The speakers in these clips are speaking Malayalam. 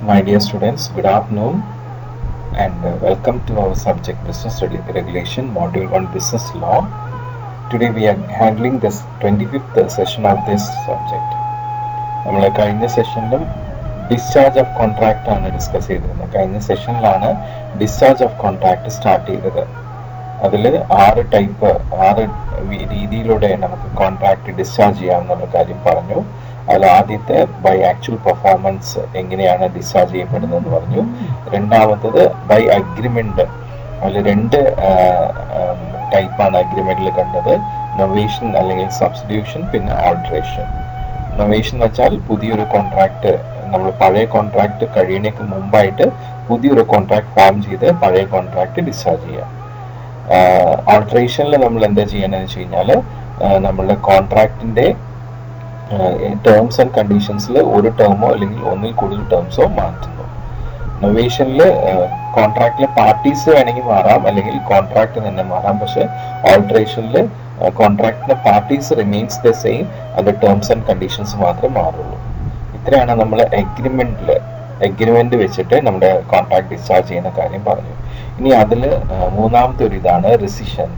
My dear students, good afternoon and welcome to our subject Business Regulation, Module 1 Business Law. Today we are handling this 25th session of this subject. നമ്മൾ കഴിഞ്ഞ സെഷനിലും ഡിസ്ചാർജ് ഓഫ് കോൺട്രാക്റ്റ് ആണ് ഡിസ്കസ് ചെയ്തിരുന്നത്. കഴിഞ്ഞ സെഷനിലാണ് ഡിസ്ചാർജ് ഓഫ് കോൺട്രാക്റ്റ് സ്റ്റാർട്ട് ചെയ്തത്. അതിൽ 6 രീതിയിലൂടെ നമുക്ക് കോൺട്രാക്റ്റ് ഡിസ്ചാർജ് ചെയ്യാമെന്നുള്ള കാര്യം പറഞ്ഞു. അതിൽ ആദ്യത്തെ ബൈ ആക്ച്വൽ പെർഫോമൻസ് എങ്ങനെയാണ് ഡിസ്ചാർജ് ചെയ്യപ്പെടുന്നതെന്ന് പറഞ്ഞു. രണ്ടാമത്തത് ബൈ അഗ്രിമെന്റ്. അതിൽ 2 ടൈപ്പാണ് അഗ്രിമെന്റിൽ കണ്ടത്: നൊവേഷൻ അല്ലെങ്കിൽ സബ്സ്റ്റിറ്റ്യൂഷൻ, പിന്നെ ആൾട്രേഷൻ. നൊവേഷൻ എന്ന് വെച്ചാൽ പുതിയൊരു കോൺട്രാക്ട്, നമ്മൾ പഴയ കോൺട്രാക്ട് കഴിയുന്നതിന് മുമ്പായിട്ട് പുതിയൊരു കോൺട്രാക്ട് ഫോം ചെയ്ത് പഴയ കോൺട്രാക്ട് ഡിസ്ചാർജ് ചെയ്യാം. ആൾട്രേഷനിൽ നമ്മൾ എന്താ ചെയ്യണമെന്ന് വെച്ച് കഴിഞ്ഞാൽ നമ്മളുടെ കോൺട്രാക്ടിന്റെ ടേംസ് ആൻഡ് കണ്ടീഷൻസിൽ ഒരു ടേമോ അല്ലെങ്കിൽ ഒന്നിൽ കൂടുതൽ ടേംസോ മാറ്റുന്നു. നൊവേഷനിൽ കോൺട്രാക്റ്റിലെ പാർട്ടീസ് വേണമെങ്കിൽ മാറാം, അല്ലെങ്കിൽ കോൺട്രാക്ട് തന്നെ മാറാം. പക്ഷെ ആൾട്രേഷനിൽ കോൺട്രാക്ടിന്റെ പാർട്ടീസ് റിമെയിൻസ് ദ സെയിം, അത് ടേംസ് ആൻഡ് കണ്ടീഷൻസ് മാത്രമേ മാറുള്ളൂ. ഇത്രയാണ് നമ്മൾ എഗ്രിമെന്റ് വെച്ചിട്ട് നമ്മുടെ കോൺട്രാക്ട് ഡിസ്ചാർജ് ചെയ്യുന്ന കാര്യം പറഞ്ഞു. ഇനി അതിൽ മൂന്നാമത്തെ ഒരു ഇതാണ് റെസിഷൻ.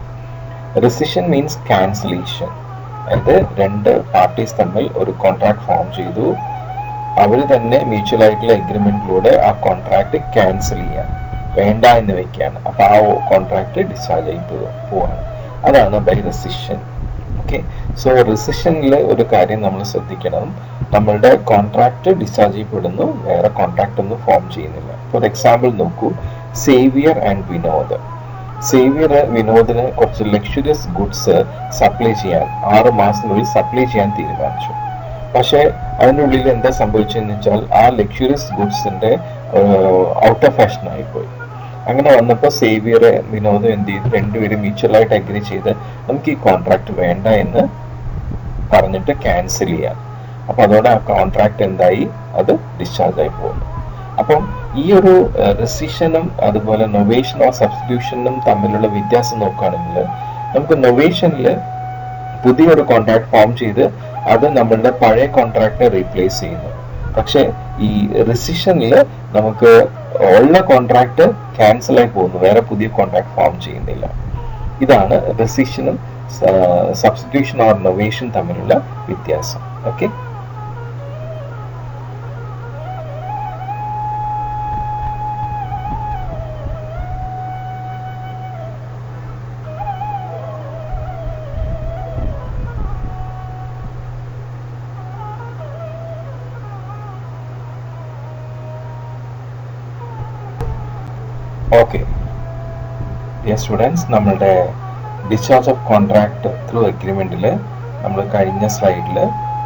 റെസിഷൻ മീൻസ് ക്യാൻസലേഷൻ. അതായത് 2 പാർട്ടീസ് തമ്മിൽ ഒരു കോൺട്രാക്ട് ഫോം ചെയ്തു, അവർ തന്നെ മ്യൂച്വൽ ആയിട്ടുള്ള എഗ്രിമെന്റിലൂടെ ആ കോൺട്രാക്ട് ക്യാൻസൽ ചെയ്യാൻ വേണ്ട എന്ന് വെക്കുകയാണ്. അപ്പൊ ആ കോൺട്രാക്ട് ഡിസ്ചാർജ് ആയി പോവാണ്. അതാണ് ബൈ റെസിഷൻ. ഓക്കെ, സോ റെസിഷനിൽ ഒരു കാര്യം നമ്മൾ ശ്രദ്ധിക്കണം. നമ്മളുടെ കോൺട്രാക്ട് ഡിസ്ചാർജ് ചെയ്യപ്പെടുന്നു, വേറെ കോൺട്രാക്ട് ഒന്നും ഫോം ചെയ്യുന്നില്ല. ഫോർ എക്സാമ്പിൾ നോക്കൂ, സേവിയർ ആൻഡ് വിനോദ്. വിനോദിന് കുറച്ച് ലക്ഷറിയസ് ഗുഡ്സ് സപ്ലൈ ചെയ്യാൻ 6 മാസത്തിനുള്ളിൽ സപ്ലൈ ചെയ്യാൻ തീരുമാനിച്ചു. പക്ഷെ അതിനുള്ളിൽ എന്താ സംഭവിച്ചതെന്ന് വെച്ചാൽ ആ ലക്ഷറിയസ് ഗുഡ്സിന്റെ ഔട്ട് ഓഫ് ഫാഷൻ ആയിപ്പോയി. അങ്ങനെ വന്നപ്പോൾ സേവിയർ വിനോദം എന്ത് ചെയ്തു, 2 പേരും മ്യൂച്വലായിട്ട് അഗ്രി ചെയ്ത് നമുക്ക് ഈ കോൺട്രാക്ട് വേണ്ട എന്ന് പറഞ്ഞിട്ട് ക്യാൻസൽ ചെയ്യാം. അപ്പൊ അതോടെ ആ കോൺട്രാക്ട് എന്തായി, അത് ഡിസ്ചാർജ് ആയി പോകുന്നു. അപ്പം ഈ ഒരു റെസിഷനും അതുപോലെ നൊവേഷനോ സബ്സ്റ്റിറ്റ്യൂഷനും തമ്മിലുള്ള വ്യത്യാസം നോക്കുകയാണെങ്കിൽ, നമുക്ക് നൊവേഷനിൽ പുതിയൊരു കോൺട്രാക്ട് ഫോം ചെയ്ത് അത് നമ്മളുടെ പഴയ കോൺട്രാക്ടിനെ റീപ്ലേസ് ചെയ്യുന്നു. പക്ഷെ ഈ റെസിഷനിൽ നമുക്ക് ഉള്ള കോൺട്രാക്ട് ക്യാൻസൽ ആയി പോകുന്നു, വേറെ പുതിയ കോൺട്രാക്ട് ഫോം ചെയ്യുന്നില്ല. ഇതാണ് റെസിഷനും സബ്സ്റ്റിറ്റ്യൂഷൻ ഓർ നൊവേഷൻ തമ്മിലുള്ള വ്യത്യാസം. ഓക്കെ, ഓക്കെ ഡിയർ സ്റ്റുഡൻസ്, നമ്മളുടെ ഡിസ്ചാർജ് ഓഫ് കോൺട്രാക്ട് ത്രൂ അഗ്രിമെന്റിൽ നമ്മൾ കഴിഞ്ഞ സ്ലൈഡിൽ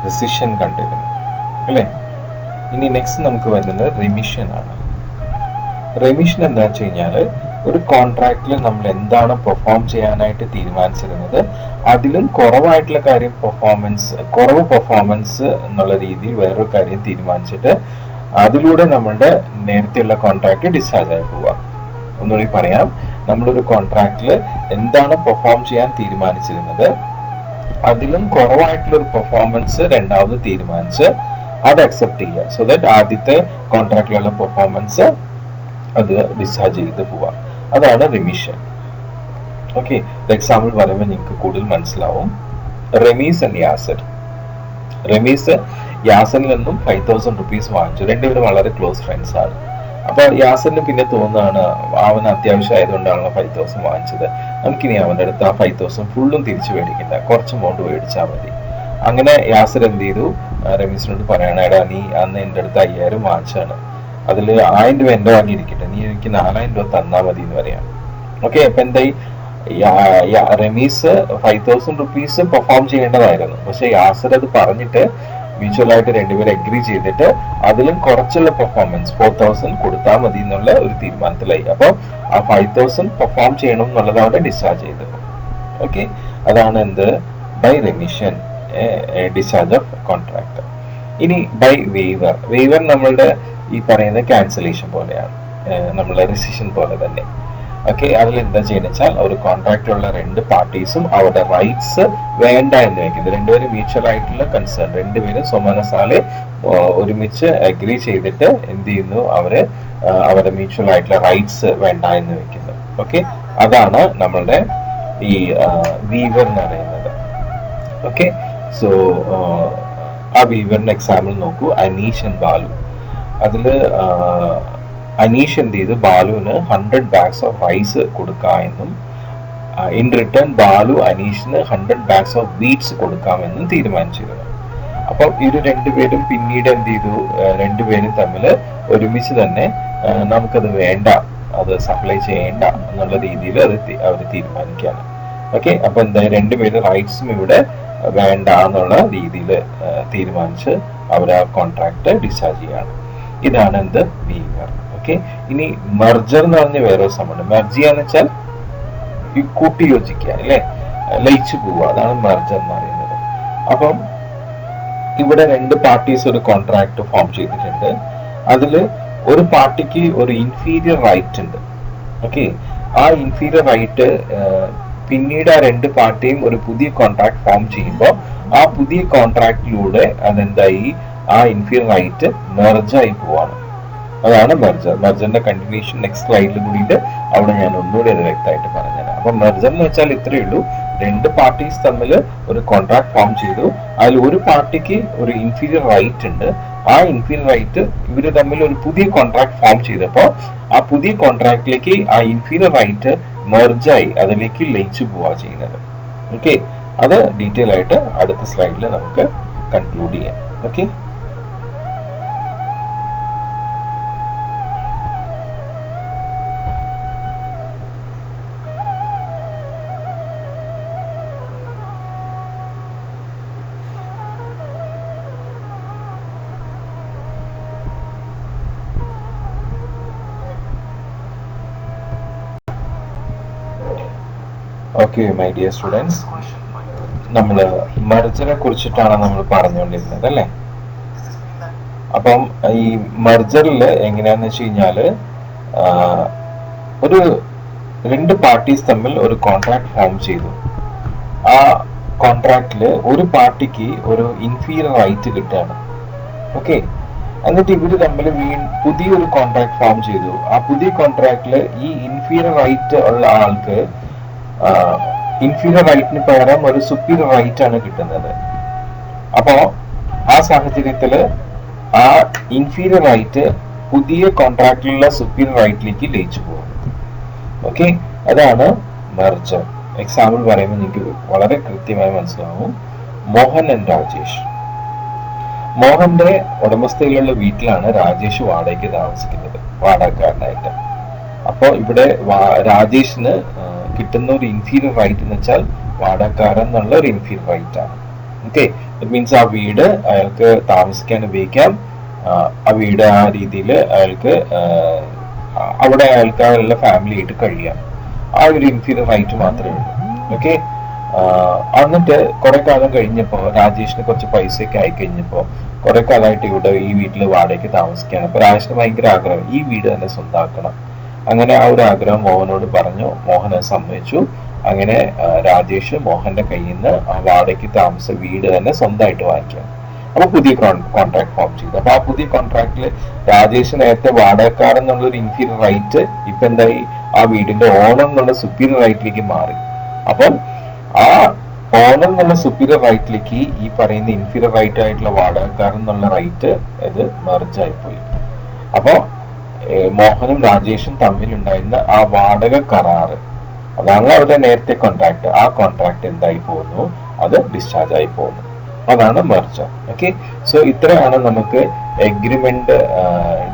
റെസിഷൻ കണ്ടിരുന്നു അല്ലേ. ഇനി നെക്സ്റ്റ് നമുക്ക് വരുന്നത് റെമിഷൻ ആണ്. റെമിഷൻ എന്താ വെച്ച് കഴിഞ്ഞാൽ, ഒരു കോൺട്രാക്റ്റിൽ നമ്മൾ എന്താണ് പെർഫോം ചെയ്യാനായിട്ട് തീരുമാനിച്ചിരുന്നത് അതിലും കുറവായിട്ടുള്ള കാര്യം കുറവ് പെർഫോമൻസ് എന്നുള്ള രീതിയിൽ വേറൊരു കാര്യം തീരുമാനിച്ചിട്ട് അതിലൂടെ നമ്മളുടെ നേരത്തെയുള്ള കോൺട്രാക്ട് ഡിസ്ചാർജ് ആയി പോവുക. ഒന്നുകൂടി പറയാം, നമ്മളൊരു കോൺട്രാക്റ്റിൽ എന്താണ് പെർഫോം ചെയ്യാൻ തീരുമാനിച്ചിരുന്നത് അതിലും കുറവായിട്ടുള്ള ഒരു പെർഫോമൻസ് രണ്ടാമത് തീരുമാനിച്ച് അത് അക്സെപ്റ്റ് ചെയ്യുക. സോ ദാറ്റ് ആദ്യത്തെ കോൺട്രാക്റ്റിലുള്ള പെർഫോമൻസ് അത് ഡിസ്ചാർജ് ചെയ്ത് പോവാം. അതാണ് റിമിഷൻ. ഓക്കെ, എക്സാമ്പിൾ പറയുമ്പോൾ നിങ്ങൾക്ക് കൂടുതൽ മനസ്സിലാവും. റമീസ് ആൻഡ് യാസർ. റമീസ് യാസറിൽ നിന്നും 5000 റുപ്പീസ് വാങ്ങിച്ചു. 2 പേരും വളരെ ക്ലോസ് ഫ്രണ്ട്സ് ആണ്. അപ്പൊ യാസറിന് പിന്നെ തോന്നുകയാണ്, അവന് അത്യാവശ്യം ആയതുകൊണ്ടാണല്ലോ 5000 വാങ്ങിച്ചത്, നമുക്കിനി അവൻ്റെ അടുത്ത് ആ 5000 ഫുള്ളും തിരിച്ചു മേടിക്കണ്ട, കുറച്ച് എമൗണ്ട് മേടിച്ചാൽ മതി. അങ്ങനെ യാസർ എന്ത് ചെയ്തു, റമീസിനോട് പറയണ, എടാ നീ അന്ന് എൻ്റെ അടുത്ത് 5000 വാങ്ങിച്ചാണ്, അതിൽ 1000 രൂപ എൻ്റെ വാങ്ങിയിരിക്കട്ടെ, നീ എനിക്ക് 4000 രൂപ തന്നാൽ മതി എന്ന് പറയാം. ഓക്കെ, അപ്പൊ എന്തായി, റമീസ് 5000 റുപ്പീസ് പെർഫോം ചെയ്യേണ്ടതായിരുന്നു. പക്ഷെ യാസർ അത് പറഞ്ഞിട്ട് മ്യൂച്വലായിട്ട് 2 പേര് അഗ്രി ചെയ്തിട്ട് അതിലും കുറച്ചുള്ള പെർഫോമൻസ് 4000 കൊടുത്താൽ മതി എന്നുള്ള ഒരു തീരുമാനത്തിലായി. അപ്പോൾ ആ 5000 പെർഫോം ചെയ്യണം എന്നുള്ളത് അവിടെ ഡിസ്ചാർജ് ചെയ്തു. ഓക്കെ, അതാണ് എന്ത്, by remission, discharge of contract. ഇനി ബൈ വേവർ. വേവർ നമ്മളുടെ ഈ പറയുന്ന ക്യാൻസലേഷൻ പോലെയാണ്, നമ്മളെ റെസിഷൻ പോലെ തന്നെ. ഓക്കെ, അതിൽ എന്താ ചെയ്യുന്നത് വെച്ചാൽ ഒരു കോൺട്രാക്റ്റിലുള്ള രണ്ട് പാർട്ടീസും അവരുടെ റൈറ്റ്സ് വേണ്ട എന്ന് വെക്കുന്നത്. രണ്ടുപേരും മ്യൂച്വൽ ആയിട്ടുള്ള കൺസേൺ, രണ്ടുപേരും സ്വമനസാലെ ഒരുമിച്ച് അഗ്രി ചെയ്തിട്ട് എന്ത് ചെയ്യുന്നു, അവരുടെ മ്യൂച്വൽ ആയിട്ടുള്ള റൈറ്റ്സ് വേണ്ട എന്ന് വെക്കുന്നത്. ഓക്കെ, അതാണ് നമ്മളുടെ ഈ വീവർ എന്ന് പറയുന്നത്. ഓക്കെ, സോ ആ വീവറിന്റെ എക്സാമ്പിൾ നോക്കൂ. അനീഷ് ആൻഡ് ബാലു. അതില് അനീഷ് എന്ത് ചെയ്തു, ബാലുവിന് 100 bags ഓഫ് റൈസ് കൊടുക്കാമെന്നും ഇൻ റിട്ടേൺ ബാലു അനീഷിന് 100 bags ഓഫ് ബീറ്റ്സ് കൊടുക്കാമെന്നും തീരുമാനിച്ചിരുന്നു. അപ്പം ഇവര് രണ്ടുപേരും പിന്നീട് എന്ത് ചെയ്തു, രണ്ടുപേരും തമ്മിൽ ഒരുമിച്ച് തന്നെ നമുക്കത് വേണ്ട, അത് സപ്ലൈ ചെയ്യേണ്ട എന്നുള്ള രീതിയിൽ അവർ തീരുമാനിക്കുകയാണ്. ഓക്കെ, അപ്പൊ എന്താ, രണ്ടുപേരും റൈറ്റ്സും ഇവിടെ വേണ്ട എന്നുള്ള രീതിയിൽ തീരുമാനിച്ച് അവർ ആ കോൺട്രാക്ട് ഡിസ്ചാർജ് ചെയ്യാണ്. ഇതാണ് എന്ത്, വീവർ. ഓക്കെ, ഇനി മെർജർ എന്ന് പറഞ്ഞ വേറെ സംഭവം. മെർജ് ചെയ്യാന്ന് വെച്ചാൽ കൂട്ടി യോജിക്കുക, അല്ലെ, ലയിച്ചു പോവുക, അതാണ് മെർജർ എന്ന് പറയുന്നത്. അപ്പം ഇവിടെ രണ്ട് പാർട്ടീസ് ഒരു കോൺട്രാക്ട് ഫോം ചെയ്തിട്ടുണ്ട്. അതിൽ ഒരു പാർട്ടിക്ക് ഒരു ഇൻഫീരിയർ റൈറ്റ് ഉണ്ട്. ഓക്കെ, ആ ഇൻഫീരിയർ റൈറ്റ് പിന്നീട് ആ രണ്ട് പാർട്ടിയും ഒരു പുതിയ കോൺട്രാക്ട് ഫോം ചെയ്യുമ്പോൾ ആ പുതിയ കോൺട്രാക്റ്റിലൂടെ അതെന്തായി, ആ ഇൻഫീരിയർ റൈറ്റ് മെർജായി പോവാണ്. അതാണ് മെർജർ. മെർജറിന്റെ കണ്ടിന്യൂഷൻ നെക്സ്റ്റ് സ്ലൈഡിൽ കൂടിയിട്ട് അവിടെ ഞാൻ ഒന്നുകൂടി അത് വ്യക്തമായിട്ട് പറഞ്ഞുതരാം. അപ്പൊ മെർജർ എന്ന് വെച്ചാൽ ഇത്രയേ ഉള്ളൂ, രണ്ട് പാർട്ടീസ് തമ്മിൽ ഒരു കോൺട്രാക്ട് ഫോം ചെയ്തു. അതിൽ ഒരു പാർട്ടിക്ക് ഒരു ഇൻഫീരിയർ റൈറ്റ് ഉണ്ട്. ആ ഇൻഫീരിയർ റൈറ്റ് ഇവര് തമ്മിൽ ഒരു പുതിയ കോൺട്രാക്ട് ഫോം ചെയ്തപ്പോൾ ആ പുതിയ കോൺട്രാക്റ്റിലേക്ക് ആ ഇൻഫീരിയർ റൈറ്റ് മെർജായി അതിലേക്ക് ലയിച്ചു പോവുക ചെയ്യുന്നത്. ഓക്കെ, അത് ഡീറ്റെയിൽ ആയിട്ട് അടുത്ത സ്ലൈഡിൽ നമുക്ക് കൺക്ലൂഡ് ചെയ്യാം. Okay, okay my dear students, നമ്മൾ മെർജറിനെ കുറിച്ചിട്ടാണ് നമ്മൾ പറഞ്ഞുകൊണ്ടിരുന്നത്, അല്ലേ? അപ്പം ഈ മെർജറിൽ എങ്ങനെയാന്ന് വെച്ച് കഴിഞ്ഞാല് ഒരു രണ്ട് പാർട്ടീസ് തമ്മിൽ ഒരു കോൺട്രാക്ട് ഫോം ചെയ്തു. ആ കോൺട്രാക്റ്റില് ഒരു പാർട്ടിക്ക് ഒരു ഇൻഫീരിയർ റൈറ്റ് കിട്ടുകയാണ്. ഓക്കെ, എന്നിട്ട് ഇവര് തമ്മിൽ പുതിയൊരു കോൺട്രാക്ട് ഫോം ചെയ്തു. ആ പുതിയ കോൺട്രാക്റ്റില് ഈ ഇൻഫീരിയർ റൈറ്റ് ഉള്ള ആൾക്ക് ഇൻഫീരിയർ റൈറ്റിന് പകരം ഒരു സുപ്പീരിയർ റൈറ്റ് ആണ് കിട്ടുന്നത്. അപ്പോ ആ സാഹചര്യത്തില് ആ ഇൻഫീരിയർ റൈറ്റ് പുതിയ കോൺട്രാക്റ്റിലുള്ള സുപ്പീരിയർ റൈറ്റിലേക്ക് ലയിച്ചു പോകും. ഓക്കെ, അതാണ് മെർജർ. എക്സാമ്പിൾ പറയുമ്പോൾ നിങ്ങൾക്ക് വളരെ കൃത്യമായി മനസ്സിലാവും. മോഹൻ ആൻഡ് രാജേഷ്. മോഹന്റെ ഉടമസ്ഥയിലുള്ള വീട്ടിലാണ് രാജേഷ് വാടകയ്ക്ക് താമസിക്കുന്നത്, വാടകക്കാരനായിട്ട്. അപ്പോൾ ഇവിടെ രാജേഷിന് കിട്ടുന്ന ഒരു ഇൻഫീരിയർ റൈറ്റ് എന്ന് വെച്ചാൽ വാടകക്കാരൻ എന്നുള്ള ഒരു ഇൻഫീരിയർ റൈറ്റ് ആണ്. ഓക്കെ, ഇറ്റ് മീൻസ് ആ വീട് അയാൾക്ക് താമസിക്കാൻ ഉപയോഗിക്കാം. ആ വീട് ആ രീതിയിൽ അയാൾക്ക് അവിടെ അയാൾക്ക് അയാളുടെ ഫാമിലി ആയിട്ട് കഴിയാം. ആ ഒരു ഇൻഫീരിയർ റൈറ്റ് മാത്രമേ ഉള്ളൂ. ഓക്കെ, എന്നിട്ട് കുറെ കാലം കഴിഞ്ഞപ്പോ രാജേഷിന് കുറച്ച് പൈസയൊക്കെ ആയി കഴിഞ്ഞപ്പോ കുറെ കാലമായിട്ട് ഇവിടെ ഈ വീട്ടിൽ വാടകയ്ക്ക് താമസിക്കുകയാണ്. അപ്പൊ രാജേഷിന് ഭയങ്കര ആഗ്രഹം ഈ വീട് തന്നെ സ്വന്തമാക്കണം. അങ്ങനെ ആ ഒരു ആഗ്രഹം മോഹനോട് പറഞ്ഞു. മോഹൻ സമ്മതിച്ചു. അങ്ങനെ രാജേഷ് മോഹന്റെ കയ്യിൽ നിന്ന് ആ വാടകയ്ക്ക് താമസ വീട് തന്നെ സ്വന്തമായിട്ട് വാങ്ങിക്കാം. അപ്പൊ പുതിയ കോൺട്രാക്ട് ഫോം ചെയ്തു. അപ്പൊ ആ പുതിയ കോൺട്രാക്റ്റില് രാജേഷ് നേരത്തെ വാടകക്കാരൻ എന്നുള്ള ഒരു ഇൻഫീരിയർ റൈറ്റ് ഇപ്പൊ എന്തായി, ആ വീടിന്റെ ഓണർ എന്നുള്ള സുപ്പീരിയർ റൈറ്റിലേക്ക് മാറി. അപ്പം ആ ഓണർ എന്നുള്ള സുപ്പീരിയർ റൈറ്റിലേക്ക് ഈ പറയുന്ന ഇൻഫീരിയർ റൈറ്റ് ആയിട്ടുള്ള വാടകക്കാരൻ എന്നുള്ള റൈറ്റ് ഇത് മെർജായി പോയി. അപ്പൊ മോഹനും രാജേഷും തമ്മിലുണ്ടായിരുന്ന ആ വാടക കരാറ്, അതാണ് അവരുടെ നേരത്തെ കോൺട്രാക്ട്. ആ കോൺട്രാക്ട് എന്തായി പോകുന്നു, അത് ഡിസ്ചാർജ് ആയി പോകുന്നു. അതാണ് മെർജർ. ഓക്കെ, സോ ഇത്രയാണ് നമുക്ക് agreement,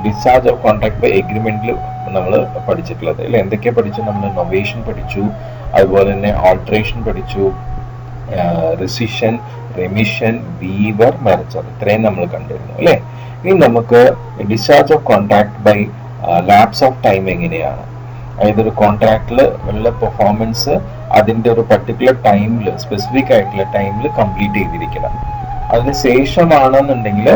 discharge of contract by എഗ്രിമെന്റിൽ നമ്മൾ പഠിച്ചിട്ടുള്ളത്. അല്ലെ, എന്തൊക്കെ പഠിച്ചു? നമ്മൾ നൊവേഷൻ പഠിച്ചു, അതുപോലെ തന്നെ ഓൾട്രേഷൻ പഠിച്ചു, റെസിഷൻ, റെമിഷൻ, വീവർ, മെർജർ. ഇത്രയും നമ്മൾ കണ്ടിരുന്നു, അല്ലെ? ഇനി നമുക്ക് discharge of contract by lapse of time എങ്ങനെയാണ്? അതായത് ഒരു കോൺട്രാക്റ്റിൽ ഉള്ള പെർഫോമൻസ് അതിന്റെ ഒരു പർട്ടിക്കുലർ ടൈമിൽ, സ്പെസിഫിക് ആയിട്ടുള്ള ടൈമിൽ കംപ്ലീറ്റ് ചെയ്തിരിക്കണം. അതിനുശേഷമാണെന്നുണ്ടെങ്കിൽ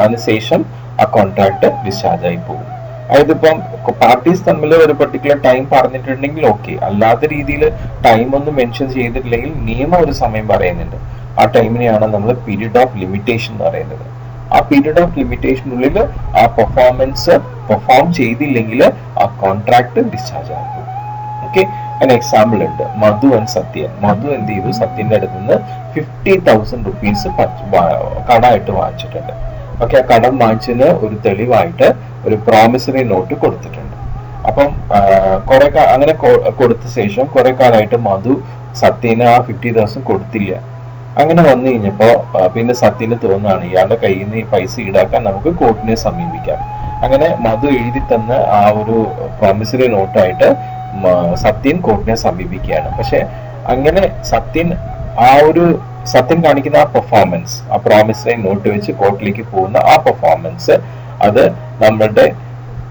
അതിനുശേഷം ആ കോൺട്രാക്ട് ഡിസ്ചാർജ് ആയി പോകും. അതായത് ഇപ്പം പാർട്ടീസ് തമ്മിൽ ഒരു പെർട്ടിക്കുലർ ടൈം പറഞ്ഞിട്ടുണ്ടെങ്കിൽ ഓക്കെ, അല്ലാത്ത രീതിയിൽ ടൈം ഒന്നും മെൻഷൻ ചെയ്തിട്ടില്ലെങ്കിൽ നിയമം ഒരു സമയം പറയുന്നുണ്ട്. ആ ടൈമിനെയാണ് നമ്മൾ പീരീഡ് ഓഫ് ലിമിറ്റേഷൻ എന്ന് പറയുന്നത്. ആ പീരീഡ് ഓഫ് ലിമിറ്റേഷനുള്ളിൽ ആ പെർഫോമൻസ് പെർഫോം ചെയ്തില്ലെങ്കിൽ ആ കോൺട്രാക്ട് ഡിസ്ചാർജ് ആകും. ഓക്കെ, അതിന് എക്സാമ്പിൾ ഉണ്ട്. മധു ആൻഡ് സത്യൻ. മധു എന്ത് ചെയ്തു? സത്യന്റെ അടുത്ത് നിന്ന് 50,000 റുപ്പീസ് കടമായിട്ട് വാങ്ങിച്ചിട്ടുണ്ട്. ഓക്കെ, ആ കടം വാങ്ങിച്ചതിന് ഒരു തെളിവായിട്ട് ഒരു പ്രോമിസറി നോട്ട് കൊടുത്തിട്ടുണ്ട്. അപ്പം കുറെ അങ്ങനെ കൊടുത്ത ശേഷം കുറെ കാലമായിട്ട് മധു സത്യന് ആ 50,000 കൊടുത്തില്ല. അങ്ങനെ വന്നു കഴിഞ്ഞപ്പോ പിന്നെ സത്യന് തോന്നുകയാണ് ഇയാളുടെ കയ്യിൽ നിന്ന് ഈ പൈസ ഈടാക്കാൻ നമുക്ക് കോർട്ടിനെ സമീപിക്കാം. അങ്ങനെ മധു എഴുതി തന്ന ആ ഒരു പ്രോമിസറി നോട്ടായിട്ട് സത്യൻ കോർട്ടിനെ സമീപിക്കുകയാണ്. പക്ഷെ അങ്ങനെ സത്യൻ കാണിക്കുന്ന ആ പെർഫോമൻസ്, ആ പ്രോമിസറി നോട്ട് വെച്ച് കോർട്ടിലേക്ക് പോകുന്ന ആ പെർഫോമൻസ്, അത് നമ്മളുടെ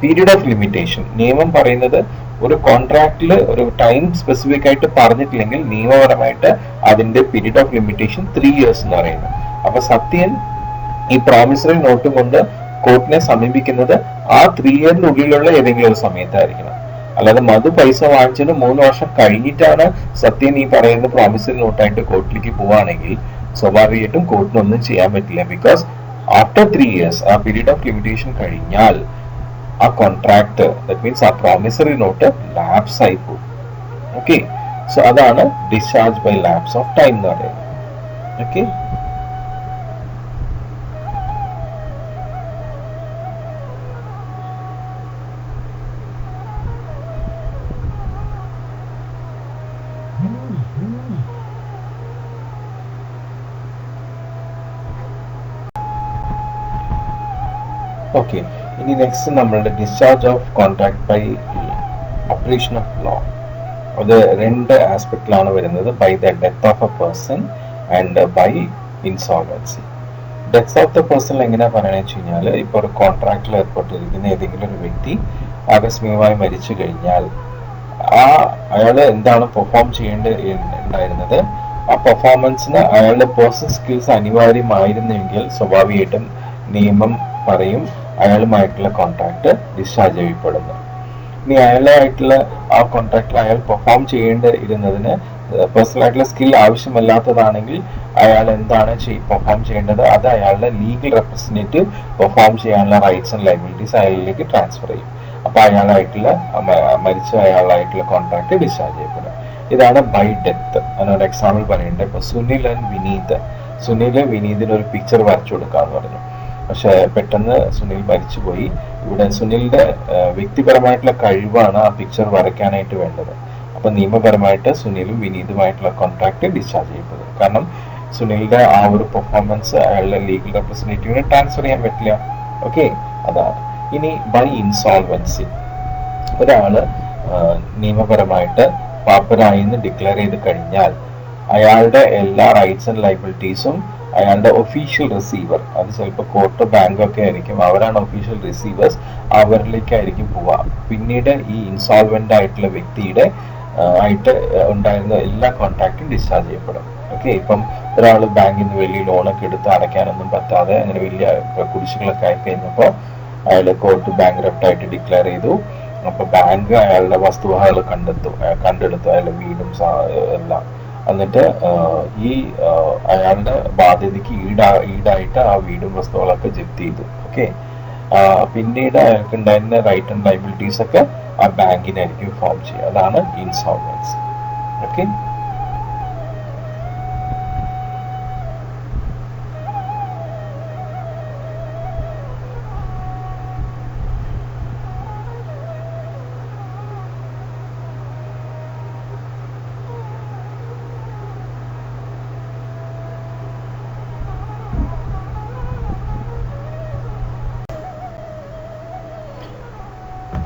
പീരീഡ് ഓഫ് ലിമിറ്റേഷൻ, നിയമം പറയുന്നത് ഒരു കോൺട്രാക്റ്റിൽ ഒരു ടൈം സ്പെസിഫിക് ആയിട്ട് പറഞ്ഞിട്ടില്ലെങ്കിൽ നിയമപരമായിട്ട് അതിന്റെ പീരീഡ് ഓഫ് ലിമിറ്റേഷൻ 3 years എന്ന് പറയുന്നു. അപ്പൊ സത്യൻ ഈ പ്രോമിസറി നോട്ട് കൊണ്ട് കോർട്ടിനെ സമീപിക്കുന്നത് ആ 3 yearനുള്ളിലുള്ള ഏതെങ്കിലും ഒരു സമയത്തായിരിക്കണം. അല്ലാതെ മധു പൈസ വാങ്ങിച്ചിട്ട് 3 വർഷം കഴിഞ്ഞിട്ടാണ് സത്യൻ ഈ പറയുന്ന പ്രോമിസറി നോട്ടായിട്ട് കോർട്ടിലേക്ക് പോവുകയാണെങ്കിൽ സ്വാഭാവികമായിട്ടും കോർട്ടിനൊന്നും ചെയ്യാൻ പറ്റില്ല. ബിക്കോസ് ആഫ്റ്റർ 3 years ആ പീരീഡ് ഓഫ് ലിമിറ്റേഷൻ കഴിഞ്ഞാൽ ആ കോൺട്രാക്ട്, ദാറ്റ് മീൻസ് ആ പ്രോമിസറി നോട്ട് ലാപ്സ് ആയി പോകും. ഓക്കെ, സോ അതാണ് discharge by lapse of time എന്ന് പറയുന്നത്. ഓക്കെ, ഓക്കെ, ഇനി നെക്സ്റ്റ് നമ്മളുടെ discharge of contract by operation of law. അത് 2 ആസ്പെക്റ്റിലാണ് വരുന്നത്. By the death of a person and by insolvency. Death of the person എങ്ങനെയാ പറയണെന്ന് വെച്ച് കഴിഞ്ഞാൽ, ഇപ്പോൾ ഒരു കോൺട്രാക്റ്റിൽ ഏർപ്പെട്ടിരിക്കുന്ന ഏതെങ്കിലും ഒരു വ്യക്തി ആകസ്മികമായി മരിച്ചു കഴിഞ്ഞാൽ അയാൾ എന്താണ് പെർഫോം ചെയ്യേണ്ടതായിരുന്നത്, ആ പെർഫോമൻസിന് അയാളുടെ പേഴ്സണൽ സ്കിൽസ് അനിവാര്യമായിരുന്നെങ്കിൽ സ്വാഭാവികമായിട്ടും നിയമം പറയും അയാളുമായിട്ടുള്ള കോൺട്രാക്ട് ഡിസ്ചാർജ് ചെയ്യപ്പെടുന്നു. ഇനി അയാളുമായിട്ടുള്ള ആ കോൺട്രാക്റ്റിൽ അയാൾ പെർഫോം ചെയ്യേണ്ടിയിരുന്നതിന് പേഴ്സണൽ ആയിട്ടുള്ള സ്കിൽ ആവശ്യമല്ലാത്തതാണെങ്കിൽ അയാൾ എന്താണ് പെർഫോം ചെയ്യേണ്ടത്, അത് അയാളുടെ ലീഗൽ റെപ്രസെന്റേറ്റീവ് പെർഫോം ചെയ്യാനുള്ള റൈറ്റ്സ് ആൻഡ് ലയബിലിറ്റീസ് അയാളിലേക്ക് ട്രാൻസ്ഫർ ചെയ്യും. അപ്പൊ മരിച്ച അയാളായിട്ടുള്ള കോൺട്രാക്ട് ഡിസ്ചാർജ് ചെയ്യപ്പെടും. ഇതാണ് ബൈ ഡെത്ത്. അതിനൊരു എക്സാമ്പിൾ പറയണ്ടേ. ഇപ്പൊ സുനിൽ ആൻഡ് വിനീത്. സുനിൽ വിനീതിന് ഒരു പിക്ചർ വരച്ചു കൊടുക്കാന്ന് പറഞ്ഞു. പക്ഷെ പെട്ടെന്ന് സുനിൽ മരിച്ചുപോയി. ഇവിടെ സുനിലിന്റെ വ്യക്തിപരമായിട്ടുള്ള കഴിവാണ് ആ പിക്ചർ വരയ്ക്കാനായിട്ട് വേണ്ടത്. അപ്പൊ നിയമപരമായിട്ട് സുനിലും വിനീതുമായിട്ടുള്ള കോൺട്രാക്ട് ഡിസ്ചാർജ് ചെയ്യപ്പെടും. കാരണം സുനിലിന്റെ ആ ഒരു പെർഫോമൻസ് അയാളുടെ ലീഗൽ റെപ്രസെന്റേറ്റീവിനെ ട്രാൻസ്ഫർ ചെയ്യാൻ പറ്റില്ല. ഓക്കെ, അതാണ്. ഇനി ബൈ ഇൻസോൾവൻസി. ഒരാള് നിയമപരമായിട്ട് പാപ്പരായി എന്ന് ഡിക്ലെയർ ചെയ്ത് കഴിഞ്ഞാൽ അയാളുടെ എല്ലാ റൈറ്റ്സ് ആൻഡ് ലയബിലിറ്റീസും അയാളുടെ ഒഫീഷ്യൽ റിസീവർ, അത് ചിലപ്പോൾ കോർട്ട് ബാങ്ക് ഒക്കെ ആയിരിക്കും, അവരാണ് ഒഫീഷ്യൽ റിസീവേഴ്സ്, അവരിലേക്കായിരിക്കും പോവുക. പിന്നീട് ഈ ഇൻസോൾവെന്റ് ആയിട്ടുള്ള വ്യക്തിയുടെ ആയിട്ട് ഉണ്ടായിരുന്ന എല്ലാ കോൺട്രാക്റ്റും ഡിസ്ചാർജ് ചെയ്യപ്പെടും. ഓക്കെ, ഇപ്പം ഒരാൾ ബാങ്കിൽ നിന്ന് വലിയ ലോണൊക്കെ എടുത്ത് അടയ്ക്കാനൊന്നും പറ്റാതെ അങ്ങനെ വലിയ കുടിശ്ശികളൊക്കെ ആയി കഴിഞ്ഞപ്പോൾ അയാൾ കോർട്ട് ബാങ്ക്രപ്റ്റ് ആയിട്ട് ഡിക്ലെയർ ചെയ്തു. അപ്പൊ ബാങ്ക് അയാളുടെ വസ്തുവകകൾ കണ്ടെടുത്തു, അയാളുടെ വീടും എല്ലാം. എന്നിട്ട് ഈ അയാളുടെ ബാധ്യതയ്ക്ക് ഈടായിട്ട് ആ വീടും വസ്തുക്കളൊക്കെ ജപ്തി ചെയ്തു. ഓക്കെ, പിന്നീട് അയാൾക്ക് ഉണ്ടായിരുന്ന റൈറ്റ് ആൻഡ് ലയബിലിറ്റീസ് ഒക്കെ ആ ബാങ്കിനായിരിക്കും ഫോം ചെയ്യുക. അതാണ് insolvency. Okay,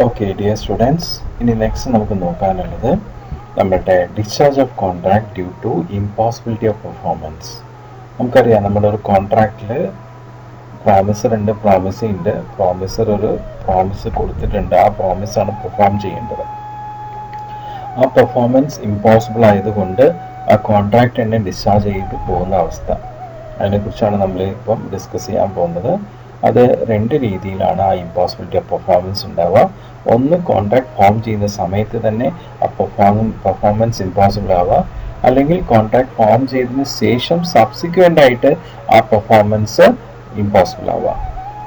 okay dear students, ഇനി നെക്സ്റ്റ് നമുക്ക് നോക്കാനുള്ളത് നമ്മുടെ discharge of contract due to impossibility of performance. നമുക്കറിയാം നമ്മുടെ ഒരു കോൺട്രാക്റ്റിൽ പ്രോമിസർ ഉണ്ട്, പ്രോമിസി ഉണ്ട്. പ്രോമിസർ ഒരു പ്രോമിസ് കൊടുത്തിട്ടുണ്ട്, ആ പ്രോമിസാണ് പെർഫോം ചെയ്യേണ്ടത്. ആ പെർഫോമൻസ് ഇമ്പോസിബിൾ ആയതുകൊണ്ട് ആ കോൺട്രാക്ട് തന്നെ ഡിസ്ചാർജ് ചെയ്ത് പോകുന്ന അവസ്ഥ, അതിനെക്കുറിച്ചാണ് നമ്മൾ ഇപ്പം ഡിസ്കസ് ചെയ്യാൻ പോകുന്നത്. അത് രണ്ട് രീതിയിലാണ് ആ ഇമ്പോസിബിലിറ്റി ഓഫ് പെർഫോമൻസ് ഉണ്ടാവുക. ഒന്ന് കോൺട്രാക്ട് ഫോം ചെയ്യുന്ന സമയത്ത് തന്നെ ആ പെർഫോമൻസ് ഇമ്പോസിബിൾ ആവുക, അല്ലെങ്കിൽ കോൺട്രാക്ട് ഫോം ചെയ്തതിന് ശേഷം സബ്സിക്വൻ്റ് ആയിട്ട് ആ പെർഫോമൻസ് ഇമ്പോസിബിൾ ആവുക.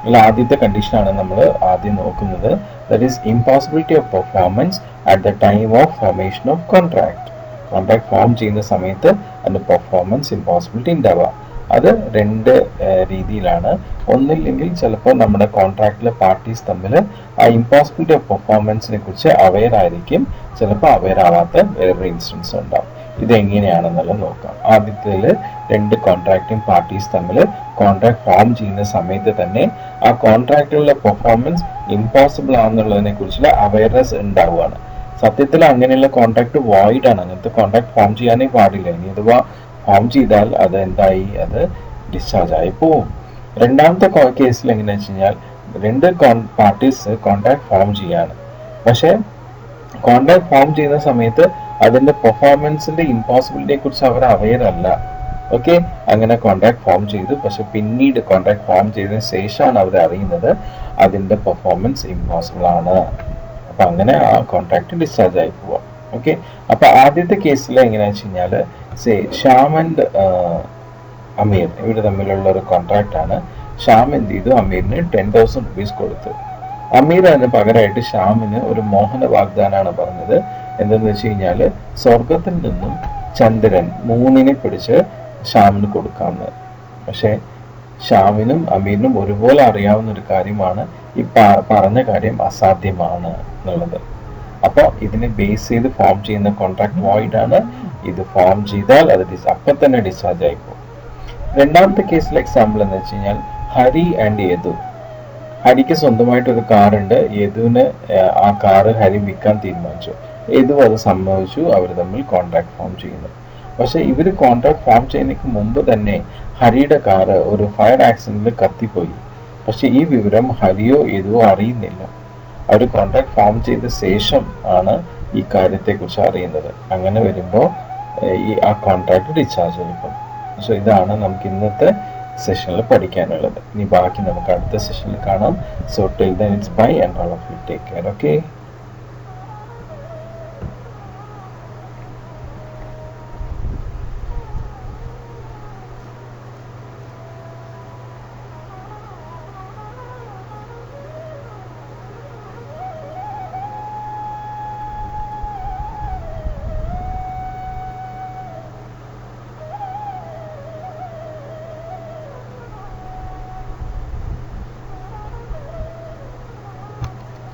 അല്ല, ആദ്യത്തെ കണ്ടീഷനാണ് നമ്മൾ ആദ്യം നോക്കുന്നത്. That is impossibility of performance at the time of formation of contract. Contract form ചെയ്യുന്ന സമയത്ത് അതിൻ്റെ പെർഫോമൻസ് ഇമ്പോസിബിലിറ്റി ഉണ്ടാവുക. അത് രണ്ട് രീതിയിലാണ്. ഒന്നില്ലെങ്കിൽ ചിലപ്പോൾ നമ്മുടെ കോൺട്രാക്റ്റിലെ പാർട്ടീസ് തമ്മിൽ ആ ഇമ്പോസിബിലിറ്റി ഓഫ് പെർഫോമൻസിനെ കുറിച്ച് അവെയർ ആയിരിക്കും, ചിലപ്പോൾ അവെയർ ആവാത്ത വേറൊരു ഇൻസ്റ്റൻസ് ഉണ്ടാവും. ഇതെങ്ങനെയാണെന്നുള്ളത് നോക്കാം. ആദ്യത്തിൽ രണ്ട് കോൺട്രാക്റ്റിംഗ് പാർട്ടീസ് തമ്മിൽ കോൺട്രാക്ട് ഫോം ചെയ്യുന്ന സമയത്ത് തന്നെ ആ കോൺട്രാക്റ്റിലുള്ള പെർഫോമൻസ് ഇമ്പോസിബിൾ ആണെന്നുള്ളതിനെ കുറിച്ചുള്ള അവയർനെസ് ഉണ്ടാവുകയാണ്. സത്യത്തിൽ അങ്ങനെയുള്ള കോൺട്രാക്ട് വോയിഡ് ആണ്, അങ്ങനത്തെ കോൺട്രാക്ട് ഫോം ചെയ്യാനേ പാടില്ല. ഇനി അഥവാ ഫോം ചെയ്താൽ അത് എന്തായി, അത് ഡിസ്ചാർജ് ആയി പോവും. രണ്ടാമത്തെ കേസിൽ എങ്ങനെയാ വെച്ച് കഴിഞ്ഞാൽ രണ്ട് പാർട്ടീസ് കോൺട്രാക്ട് ഫോം ചെയ്യാണ്, പക്ഷെ കോൺട്രാക്ട് ഫോം ചെയ്യുന്ന സമയത്ത് അതിന്റെ പെർഫോമൻസിന്റെ ഇമ്പോസിബിലിറ്റിയെ കുറിച്ച് അവർ അവെയർ അല്ല. ഓക്കെ, അങ്ങനെ കോൺട്രാക്ട് ഫോം ചെയ്തു, പക്ഷെ പിന്നീട് കോൺട്രാക്ട് ഫോം ചെയ്തതിന് ശേഷമാണ് അവർ അറിയുന്നത് അതിന്റെ പെർഫോമൻസ് ഇമ്പോസിബിൾ ആണ്. അപ്പൊ അങ്ങനെ ആ കോൺട്രാക്ട് ഡിസ്ചാർജ് ആയി പോവാം. ഓക്കെ, അപ്പൊ ആദ്യത്തെ കേസിൽ എങ്ങനെയാ വെച്ച് കഴിഞ്ഞാല് ശ്യാം ആൻഡ് അമീർ ഇവർ തമ്മിലുള്ള ഒരു കോൺട്രാക്ട് ആണ്. ശ്യാം എന്ത് ചെയ്തു, അമീറിന് 10,000 rupees കൊടുത്തു. അമീർ അതിന് പകരമായിട്ട് ശ്യാമിന് ഒരു മോഹന വാഗ്ദാനാണ് പറഞ്ഞത്. എന്തെന്ന് വെച്ച് കഴിഞ്ഞാല് സ്വർഗത്തിൽ നിന്നും ചന്ദ്രൻ 3 പിടിച്ച് ശ്യാമിന് കൊടുക്കാമെന്ന്. പക്ഷെ ശ്യാമിനും അമീറിനും ഒരുപോലെ അറിയാവുന്ന ഒരു കാര്യമാണ് ഈ പറഞ്ഞ കാര്യം അസാധ്യമാണ് എന്നുള്ളത്. അപ്പൊ ഇതിനെ ബേസ് ചെയ്ത് ഫോം ചെയ്യുന്ന കോൺട്രാക്ട് വോയിഡ് ആണ്. ഇത് ഫോം ചെയ്താൽ അത് അപ്പം തന്നെ ഡിസ്ചാർജ് ആയിപ്പോ. രണ്ടാമത്തെ കേസിലെ എക്സാമ്പിൾ എന്ന് വെച്ച് കഴിഞ്ഞാൽ ഹരി ആൻഡ് യദു. ഹരിക്ക് സ്വന്തമായിട്ട് ഒരു കാറുണ്ട്, യദുവിന് ആ കാറ് ഹരി വിൽക്കാൻ തീരുമാനിച്ചു. യദു അത് സമ്മതിച്ചു, അവർ തമ്മിൽ കോൺട്രാക്ട് ഫോം ചെയ്യുന്നു. പക്ഷെ ഇവർ കോൺട്രാക്ട് ഫോം ചെയ്യുന്നതിന് മുമ്പ് തന്നെ ഹരിയുടെ കാറ് ഒരു ഫയർ ആക്സിഡന്റിൽ കത്തിപ്പോയി. പക്ഷെ ഈ വിവരം ഹരിയോ യദുവോ അറിയുന്നില്ല. അവർ കോൺട്രാക്ട് ഫോം ചെയ്ത ശേഷം ആണ് ഈ കാര്യത്തെക്കുറിച്ച് അറിയുന്നത്. അങ്ങനെ വരുമ്പോൾ ആ കോൺട്രാക്ട് ഡിസ്ചാർജ് ചെയ്യും. സോ ഇതാണ് നമുക്ക് ഇന്നത്തെ സെഷനിൽ പഠിക്കാനുള്ളത്. ഇനി ബാക്കി നമുക്ക് അടുത്ത സെഷനിൽ കാണാം. So till then it's bye and all of you take care. Okay.